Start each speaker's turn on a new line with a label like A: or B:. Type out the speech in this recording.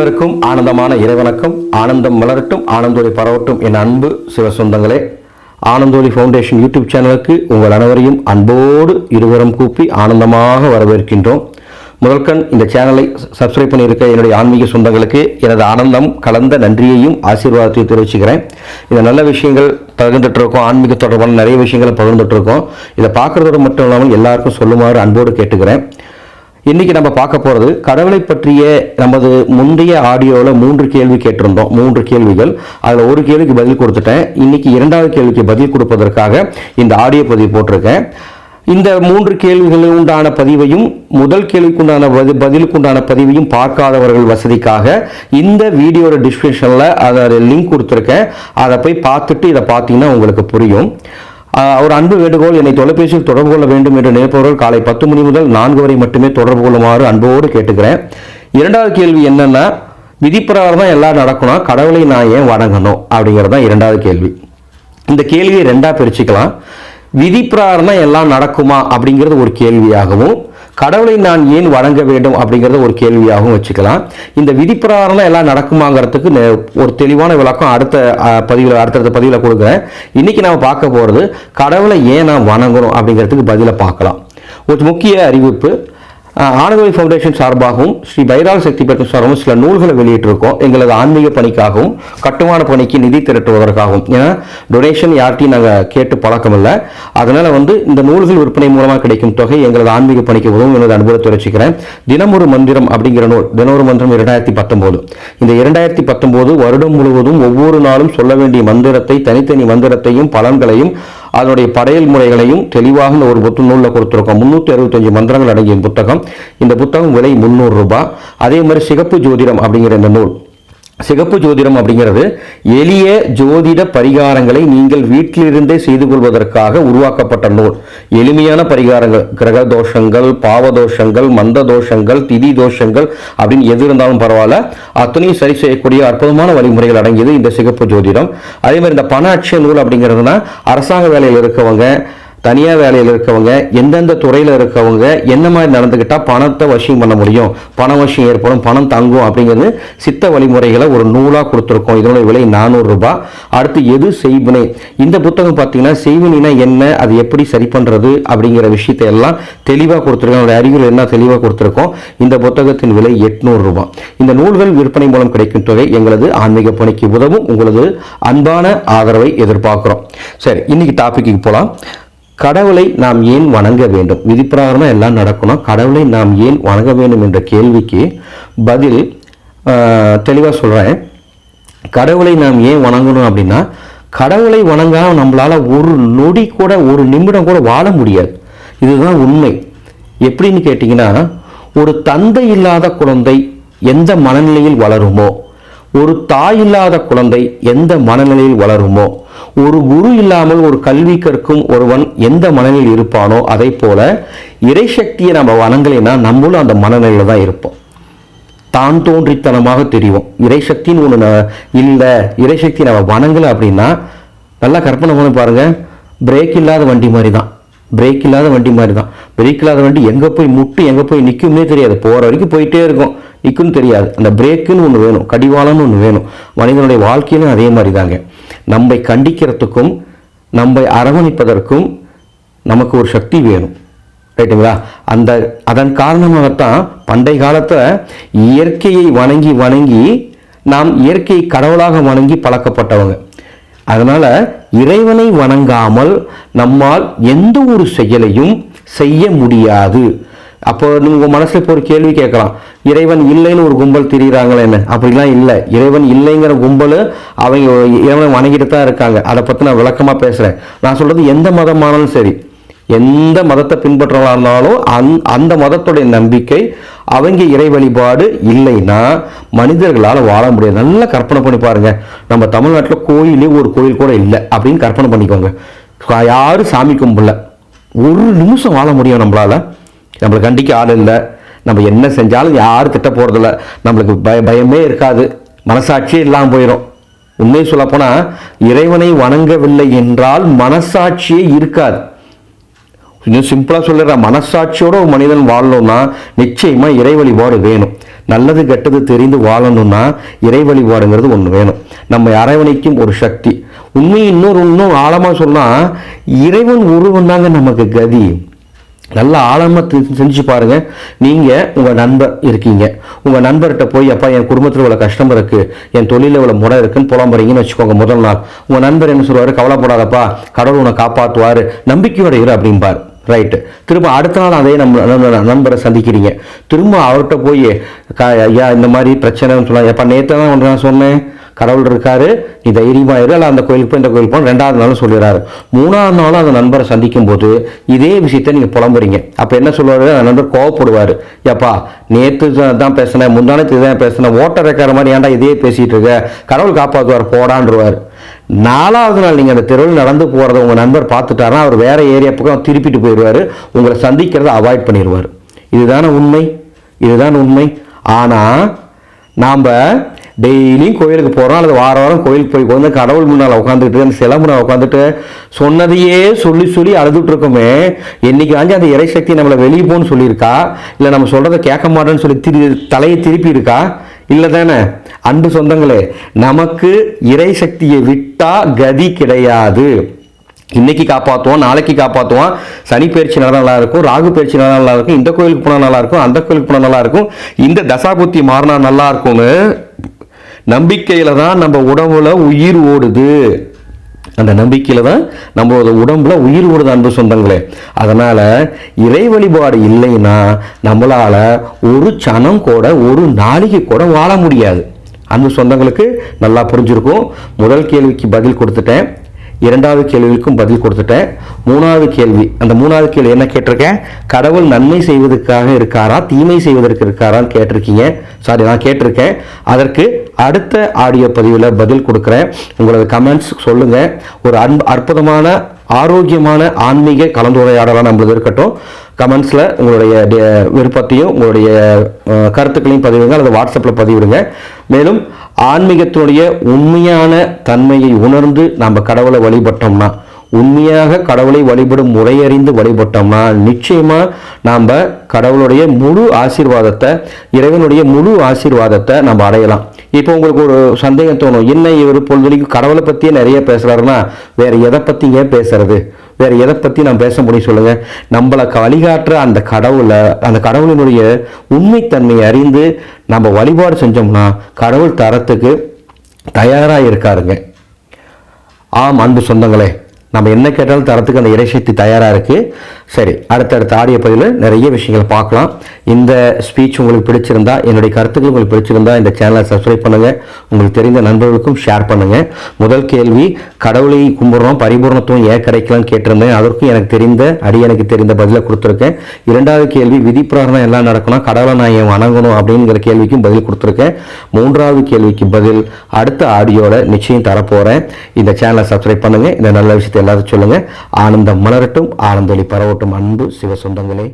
A: அனைவருக்கும் ஆனந்தமான இறைவணக்கம். ஆனந்தம் மலரட்டும், ஆனந்தோலி பரவட்டும். என் அன்பு சிவ சொந்தங்களே, ஆனந்தோலி ஃபவுண்டேஷன் யூடியூப் சேனலுக்கு உங்கள் அனைவரையும் அன்போடு இருவரும் கூப்பி ஆனந்தமாக வரவேற்கின்றோம். முதல்கண் இந்த சேனலை சப்ஸ்கிரைப் பண்ணியிருக்க என்னுடைய ஆன்மீக சொந்தங்களுக்கு எனது ஆனந்தம் கலந்த நன்றியையும் ஆசீர்வாதத்தையும் தெரிவிச்சுக்கிறேன். இந்த நல்ல விஷயங்கள் பகிர்ந்துட்டு இருக்கோம், ஆன்மீக தொடர்பான நிறைய விஷயங்களை பகிர்ந்துட்டு இருக்கோம். இதை பார்க்குறதோடு மட்டும் இல்லாமல் எல்லாருக்கும் சொல்லுமாறு அன்போடு கேட்டுக்கிறேன். இன்றைக்கி நம்ம பார்க்க போகிறது கடவுளை பற்றிய நமது முந்தைய ஆடியோவில் 3 கேள்வி கேட்டிருந்தோம். 3 கேள்விகள், அதில் ஒரு கேள்விக்கு பதில் கொடுத்துட்டேன். இன்றைக்கி 2வது கேள்விக்கு பதில் கொடுப்பதற்காக இந்த ஆடியோ பதிவு போட்டிருக்கேன். இந்த 3 கேள்விகளுக்கு உண்டான பதிவையும் முதல் கேள்விக்குண்டான பதிலுக்குண்டான பதிவையும் பார்க்காதவர்கள் வசதிக்காக இந்த வீடியோட டிஸ்கிரிப்ஷனில் அதை லிங்க் கொடுத்துருக்கேன். அதை போய் பார்த்துட்டு இதை பார்த்தீங்கன்னா உங்களுக்கு புரியும். ஒரு அன்பு வேண்டுகோள், என்னை தொலைபேசியில் தொடர்பு கொள்ள வேண்டும் என்று நினைப்பவர்கள் காலை 10 மணி முதல் 4 வரை மட்டுமே தொடர்பு கொள்ளுமாறு அன்போடு கேட்டுக்கிறேன். 2வது கேள்வி என்னன்னா, விதிப்பிரகாரம் தான் எல்லாம் நடக்கணும், கடவுளை நான் ஏன் வணங்கணும் அப்படிங்கிறது தான் 2வது கேள்வி. இந்த கேள்வியை 2ஆக பிரிச்சுக்கலாம். விதிப்பிரகாரம் தான் எல்லாம் நடக்குமா அப்படிங்கிறது ஒரு கேள்வியாகவும், கடவுளை நான் ஏன் வணங்க வேண்டும் அப்படிங்கிறத ஒரு கேள்வியாகவும் வச்சுக்கலாம். இந்த விதிப்பிரகாரம் எல்லாம் நடக்குமாங்கிறதுக்கு ஒரு தெளிவான விளக்கம் அடுத்தடுத்த பதிவில் கொடுக்குறேன். இன்னைக்கு நாம் பார்க்க போகிறது கடவுளை ஏன் நான் வணங்கணும் அப்படிங்கிறதுக்கு பதிலை பார்க்கலாம். ஒரு முக்கிய அறிவிப்பு, ஆனந்தோலி ஃபவுண்டேஷன் சார்பாகவும் ஸ்ரீ பைரால் சக்தி பீடம் சார்பாகவும் சில நூல்களை வெளியிட்டிருக்கோம். எங்களது ஆன்மீக பணிக்காகவும் கட்டுமான பணிக்கு நிதி திரட்டுவதற்காகவும். ஏன்னா டொனேஷன் யார்ட்டையும் நாங்கள் கேட்டு பழக்கம் இல்லை. அதனால் இந்த நூல்கள் விற்பனை மூலமாக கிடைக்கும் தொகை எங்களது ஆன்மீக பணிக்கு உதவும் எனது அனுபவத்தை வச்சுக்கிறேன். தினமொரு மந்திரம் அப்படிங்கிற நூல், தினமொரு மந்திரம் 2019. இந்த 2019 வருடம் முழுவதும் ஒவ்வொரு நாளும் சொல்ல வேண்டிய மந்திரத்தை, தனித்தனி மந்திரத்தையும் பலன்களையும் அதனுடைய படையல் முறைகளையும் தெளிவாக இந்த ஒரு நூலில் கொடுத்துருக்கோம். 365 மந்திரங்கள் அடங்கிய புத்தகம். இந்த புத்தகம் விலை 300 ரூபாய். அதே மாதிரி சிகப்பு ஜோதிடம் அப்படிங்கிற இந்த நூல், சிகப்பு ஜோதிடம் அப்படிங்கிறது எளிய ஜோதிட பரிகாரங்களை நீங்கள் வீட்டிலிருந்தே செய்து கொள்வதற்காக உருவாக்கப்பட்ட நூல். எளிமையான பரிகாரங்கள், கிரக தோஷங்கள், பாவ தோஷங்கள், மந்த தோஷங்கள், திதி தோஷங்கள் அப்படின்னு எது இருந்தாலும் பரவாயில்ல, அத்தனையும் சரி செய்யக்கூடிய அற்புதமான வழிமுறைகள் அடங்கியது இந்த சிகப்பு ஜோதிடம். அதே மாதிரி இந்த பண அட்சய நூல் அப்படிங்கிறதுனா அரசாங்க வேலையில் இருக்கவங்க, தனியார் வேலையில் இருக்கவங்க, எந்தெந்த துறையில் இருக்கவங்க என்ன மாதிரி நடந்துக்கிட்டால் பணத்தை வசியம் பண்ண முடியும், பண வசியம் ஏற்படும், பணம் தங்கும் அப்படிங்கிறது சித்த வழிமுறைகளை ஒரு நூலாக கொடுத்துருக்கோம். இதனுடைய விலை 400 ரூபாய். அடுத்து எது செய்வினை, இந்த புத்தகம் பார்த்தீங்கன்னா செய்வினா என்ன, அது எப்படி சரி பண்ணுறது அப்படிங்கிற விஷயத்தை எல்லாம் தெளிவாக கொடுத்துருக்கோம். என்னுடைய அறிவில் என்ன தெளிவாக கொடுத்துருக்கோம். இந்த புத்தகத்தின் விலை 800 ரூபாய். இந்த நூல்கள் விற்பனை மூலம் கிடைக்கும் தொகை எங்களது ஆன்மீக பணிக்கு உதவும். உங்களது அன்பான ஆதரவை எதிர்பார்க்கிறோம். சரி, இன்னைக்கு டாபிக்கு போகலாம். கடவுளை நாம் ஏன் வணங்க வேண்டும், விதிப்பிரகாரமாக எல்லாம் நடக்கணும், கடவுளை நாம் ஏன் வணங்க வேண்டும் என்ற கேள்விக்கு பதில் தெளிவாக சொல்கிறேன். கடவுளை நாம் ஏன் வணங்கணும் அப்படின்னா, கடவுளை வணங்காமல் நம்மளால் ஒரு நொடி கூட, ஒரு நிமிடம் கூட வாழ முடியாது. இதுதான் உண்மை. எப்படின்னு கேட்டிங்கன்னா, ஒரு தந்தை இல்லாத குழந்தை எந்த மனநிலையில் வளருமோ, ஒரு தாய் இல்லாத குழந்தை எந்த மனநிலையில் வளருமோ, ஒரு குரு இல்லாமல் ஒரு கல்வி கற்கும் ஒருவன் எந்த மனநிலையில் இருப்பானோ, அதை போல இறைசக்தியை நம்ம வணங்கலைன்னா நம்மளும் அந்த மனநிலையில் தான் இருப்போம். தான் தோன்றித்தனமாக தெரியும். இறைசக்தின்னு ஒன்று இல்லை, இறைசக்தி நம்ம வணங்கலை அப்படின்னா, நல்லா கற்பனை பண்ணி பாருங்க, பிரேக் இல்லாத வண்டி மாதிரி தான். பிரேக் இல்லாத வண்டி மாதிரி தான். பிரேக் இல்லாத வண்டி எங்கே போய் முட்டு, எங்கே போய் நிற்கும்னே தெரியாது. போகிற வரைக்கும் போயிட்டே இருக்கும், நிற்கும்னு தெரியாது. அந்த பிரேக்குன்னு ஒன்று வேணும், கடிவாளம்னு ஒன்று வேணும். மனிதனுடைய வாழ்க்கையிலும் அதே மாதிரி தாங்க. நம்மை கண்டிக்கிறதுக்கும் நம்மை அரவணைப்பதற்கும் நமக்கு ஒரு சக்தி வேணும், ரைட்டுங்களா? அதன் காரணமாகத்தான் பண்டைய காலத்தில் இயற்கையை வணங்கி வணங்கி நாம் இயற்கையை கடவுளாக வணங்கி பழக்கப்பட்டவங்க. அதனால இறைவனை வணங்காமல் நம்மால் எந்த ஒரு செயலையும் செய்ய முடியாது. அப்போ உங்க மனசுல இப்போ ஒரு கேள்வி கேட்கலாம், இறைவன் இல்லைன்னு ஒரு கும்பல் திரிகிறாங்களே என்ன? அப்படிலாம் இல்லை. இறைவன் இல்லைங்கிற கும்பல் அவங்க இறைவனை வணங்கிட்டு தான் இருக்காங்க. அதை பற்றி நான் விளக்கமாக பேசுகிறேன். நான் சொல்கிறது எந்த மதமானாலும் சரி, எந்த மதத்தை பின்பற்றவா இருந்தாலும் அந்த மதத்துடைய நம்பிக்கை, அவங்க இறை வழிபாடு இல்லைன்னா மனிதர்களால் வாழ முடியாது. நல்லா கற்பனை பண்ணி பாருங்க. நம்ம தமிழ்நாட்டில் கோயிலே ஒரு கோயில் கூட இல்லை அப்படின்னு கற்பனை பண்ணிக்கோங்க. யாரும் சாமி கும்பிடல, ஒரு நிமிஷம் வாழ முடியும் நம்மளால? நம்மளுக்கு கண்டிக்க ஆள் இல்லை, நம்ம என்ன செஞ்சாலும் யாரும் திட்ட போகிறதில்ல, நம்மளுக்கு பயமே இருக்காது, மனசாட்சியே இல்லாமல் போயிடும். உண்மையை சொல்லப்போனால் இறைவனை வணங்கவில்லை என்றால் மனசாட்சியே இருக்காது. இன்னும் சிம்பிளாக சொல்லிடுற, மனசாட்சியோட ஒரு மனிதன் வாழணும்னா நிச்சயமாக இறை வழிபாடு வேணும். நல்லது கெட்டது தெரிந்து வாழணும்னா இறை வழிபாடுங்கிறது ஒன்று வேணும். நம்ம அரவணைக்கும் ஒரு சக்தி. உண்மையை இன்னும் ஆழமாக சொன்னால் இறைவன் ஒருவன் தாங்க நமக்கு கதி. நல்லா ஆழமாக செஞ்சு பாருங்க. நீங்கள் உங்கள் நண்பர் இருக்கீங்க, உங்கள் நண்பர்கிட்ட போய் அப்பா என் குடும்பத்தில் இவ்வளோ கஷ்டம் இருக்குது, என் தொழிலில் இவ்வளோ முறை இருக்குன்னு புலம்புறீங்கன்னு வச்சுக்கோங்க. முதல் நாள் உங்கள் நண்பர் என்ன சொல்லுவார்? கவலைப்படாதப்பா, கடவுள் உன்னை காப்பாற்றுவார், நம்பிக்கையோட இரு அப்படிம்பார். ரைட்டு. திரும்ப அடுத்த நாள் அதே நண்பரை சந்திக்கிறீங்க. திரும்ப அவர்கிட்ட போய் ஐயா இந்த மாதிரி பிரச்சனைன்னு சொல்லலாம். எப்போ நேற்று தான் ஒன்று நான் சொன்னேன், கடவுள் இருக்காரு, நீ தைரியமா இரு, இல்லை அந்த கோயிலுக்கு போய் இந்த கோயிலுக்கு போய் 2வது நாளும் சொல்லிடுறாரு. 3வது நாளும் அந்த நண்பரை சந்திக்கும் போது இதே விஷயத்த நீங்க புலம்புறீங்க. அப்ப என்ன சொல்லுவாரு? அந்த நண்பர் கோவப்படுவாரு. ஏப்பா நேற்று தான் பேசினேன், முந்தானத்து தான் பேசினேன், ஓட்டர் ரெக்கார மாதிரி ஏன்டா இதே பேசிட்டு இருக்க, கடவுள் காப்பாற்றுவார் போடான்றுவார். 4வது நாள் நீங்க அந்த தெருவில் நடந்து போறத உங்க நண்பர் பார்த்துட்டாருன்னா அவர் வேற ஏரியா பக்கம் திருப்பிட்டு போயிடுவாரு, உங்களை சந்திக்கிறத அவாய்ட் பண்ணிடுவார். இதுதான உண்மை, இதுதான் உண்மை. ஆனா நாம டெய்லியும் கோயிலுக்கு போகிறோம், அல்லது வாரம் கோயிலுக்கு போய் வந்து கடவுள் முன்னால் உட்காந்துட்டு அந்த சிலை முன்னால் உட்காந்துட்டு சொன்னதையே சொல்லி அழுதுட்டு இருக்கோமே. என்னைக்கு ஆஞ்சு அந்த இறை சக்தி நம்மளை வெளியே போன்னு சொல்லியிருக்கா, இல்லை நம்ம சொல்கிறத கேட்க மாட்டேன்னு சொல்லி தலையை திருப்பி இருக்கா? இல்லை தானே? அன்பு சொந்தங்களே, நமக்கு இறை சக்தியை விட்டா கதி கிடையாது. இன்னைக்கு காப்பாற்றுவோம், நாளைக்கு காப்பாற்றுவோம், சனி பயிற்சி நல்லா இருக்கும், ராகு பயிற்சி நல்லா இருக்கும், இந்த கோயிலுக்கு போனால் நல்லா இருக்கும், அந்த கோயிலுக்கு போனால் நல்லா இருக்கும், இந்த தசாபுத்தி மாறினா நல்லா இருக்கும்னு நம்பிக்கையில தான் நம்ம உடம்புல உயிர் ஓடுது. அந்த நம்பிக்கையில தான் நம்மளோட உடம்புல உயிர் ஓடுது அன்பு சொந்தங்களே. அதனால இறை வழிபாடு இல்லைன்னா நம்மளால ஒரு சனம் கூட ஒரு நாளைக்கு கூட வாழ முடியாது. அன்பு சொந்தங்களுக்கு நல்லா புரிஞ்சிருக்கும். முதல் கேள்விக்கு பதில் கொடுத்துட்டேன், 2வது கேள்விக்கும் பதில் கொடுத்துட்டேன். 3வது கேள்வி, அந்த 3வது கேள்வி என்ன கேட்டிருக்கேன்? கடவுள் நன்மை செய்வதற்காக இருக்காரா, தீமை செய்வதற்கு இருக்காரான்னு கேட்டிருக்கீங்க. சாரி, நான் கேட்டிருக்கேன். அதற்கு அடுத்த ஆடியோ பதிவில் பதில் கொடுக்குறேன். உங்களோட கமெண்ட்ஸ் சொல்லுங்க. ஒரு அற்புதமான ஆரோக்கியமான ஆன்மீக கலந்துரையாடலாம் நம்மளது இருக்கட்டும். கமெண்ட்ஸில் உங்களுடைய விருப்பத்தையும் உங்களுடைய கருத்துக்களையும் பதிவிடுங்க, அல்லது வாட்ஸ்அப்பில் பதிவிடுங்க. மேலும் ஆன்மீகத்தினுடைய உண்மையான தன்மையை உணர்ந்து நம்ம கடவுளை வழிபட்டோம்னா, உண்மையாக கடவுளை வழிபடும் முறையறிந்து வழிபட்டோம்னா நிச்சயமா நாம் கடவுளுடைய முழு ஆசீர்வாதத்தை, இறைவனுடைய முழு ஆசீர்வாதத்தை நம்ம அடையலாம். இப்போ உங்களுக்கு ஒரு சந்தேகம் தோணும், என்ன இவர் பொழுதுக்கு கடவுளை பற்றியே நிறைய பேசுகிறாருன்னா வேற எதை பற்றிங்க பேசுறது, வேற எதை பற்றி நான் பேச முடியும் சொல்லுங்க? நம்மளை வழிகாட்டுற அந்த கடவுளை, அந்த கடவுளினுடைய உண்மைத்தன்மையை அறிந்து நம்ம வழிபாடு செஞ்சோம்னா கடவுள் தரத்துக்கு தயாராக இருக்காருங்க. ஆம் அன்பு சொந்தங்களே, நம்ம என்ன கேட்டாலும் தரத்துக்கு அந்த இறைசக்தி தயாராக இருக்குது. சரி, அடுத்தடுத்த ஆடியோ பதிவில் நிறைய விஷயங்களை பார்க்கலாம். இந்த ஸ்பீச் உங்களுக்கு பிடிச்சிருந்தா, என்னுடைய கருத்துக்கள் உங்களுக்கு பிடிச்சிருந்தா இந்த சேனலை சப்ஸ்கிரைப் பண்ணுங்கள், உங்களுக்கு தெரிந்த நண்பர்களுக்கும் ஷேர் பண்ணுங்கள். முதல் கேள்வி, கடவுளை கும்பிட்றோம், பரிபூர்ணத்துவம் ஏன் கிடைக்கலான்னு கேட்டிருந்தேன். அதற்கும் எனக்கு தெரிந்த பதிலை கொடுத்துருக்கேன். 2வது கேள்வி, விதிப்பிரகாரம் எல்லாம் நடக்கணும், கடவுளை நான் ஏன் வணங்கணும் அப்படிங்கிற கேள்விக்கும் பதில் கொடுத்துருக்கேன். 3வது கேள்விக்கு பதில் அடுத்த ஆடியோவில் நிச்சயம் தரப்போகிறேன். இந்த சேனலை சப்ஸ்கிரைப் பண்ணுங்கள். இந்த நல்ல விஷயத்தை எல்லாரும் சொல்லுங்கள். ஆனந்தம் மலரட்டும், ஆனந்தொலி பரவட்டும் அன்பு சிவ சொந்தங்களே.